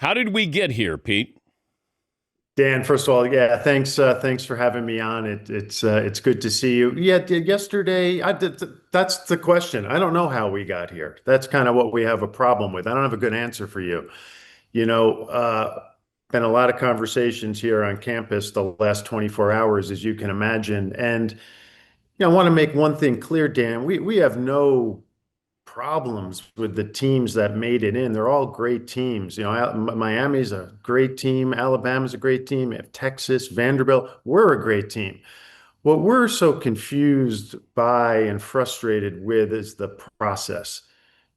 How did we get here, Pete? Dan, first of all, yeah, thanks for having me on. It's good to see you. Yeah, yesterday, that's the question. I don't know how we got here. That's kind of what we have a problem with. I don't have a good answer for you. You know, been a lot of conversations here on campus the last 24 hours, as you can imagine. And I want to make one thing clear, Dan. We have no problems with the teams that made it in. They're all great teams. Miami's a great team. Alabama's a great team. We have Texas, Vanderbilt. We're a great team. What we're so confused by and frustrated with is the process.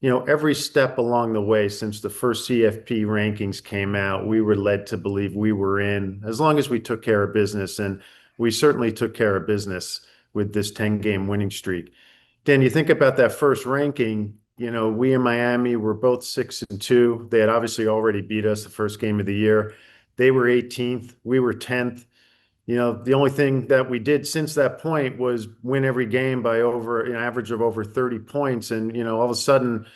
Every step along the way since the first CFP rankings came out, we were led to believe we were in as long as we took care of business. And we certainly took care of business with this 10-game winning streak. Dan, you think about that first ranking, we in Miami were both 6-2. They had obviously already beat us the first game of the year. They were 18th. We were 10th. The only thing that we did since that point was win every game by over an average of over 30 points. And, all of a sudden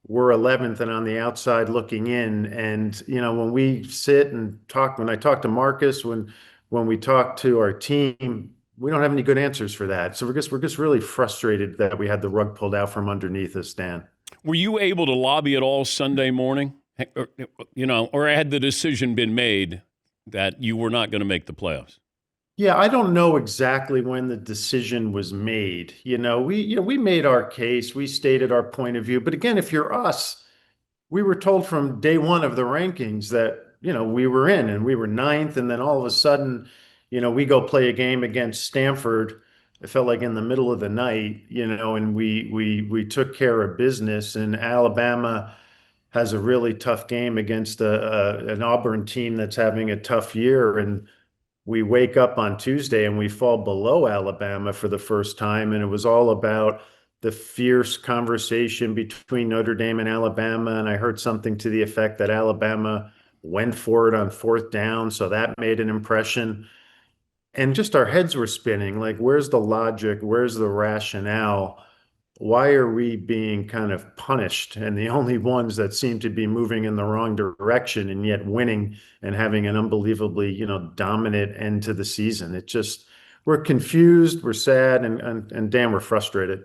we're 11th and on the outside looking in. And, when we sit and talk, when I talk to Marcus, when we talk to our team, we don't have any good answers for that. So we're just really frustrated that we had the rug pulled out from underneath us, Dan. Were you able to lobby at all Sunday morning? Or had the decision been made that you were not going to make the playoffs? Yeah, I don't know exactly when the decision was made. We made our case, we stated our point of view. But again, if you're us, we were told from day one of the rankings that, we were in and we were ninth. And then all of a sudden, we go play a game against Stanford. It felt like in the middle of the night, and we took care of business. And Alabama has a really tough game against an Auburn team that's having a tough year. And we wake up on Tuesday and we fall below Alabama for the first time. And it was all about the fierce conversation between Notre Dame and Alabama. And I heard something to the effect that Alabama went for it on fourth down. So that made an impression. And just our heads were spinning. Like, where's the logic? Where's the rationale? Why are we being kind of punished and the only ones that seem to be moving in the wrong direction and yet winning and having an unbelievably, dominant end to the season? We're confused, we're sad, and damn, we're frustrated.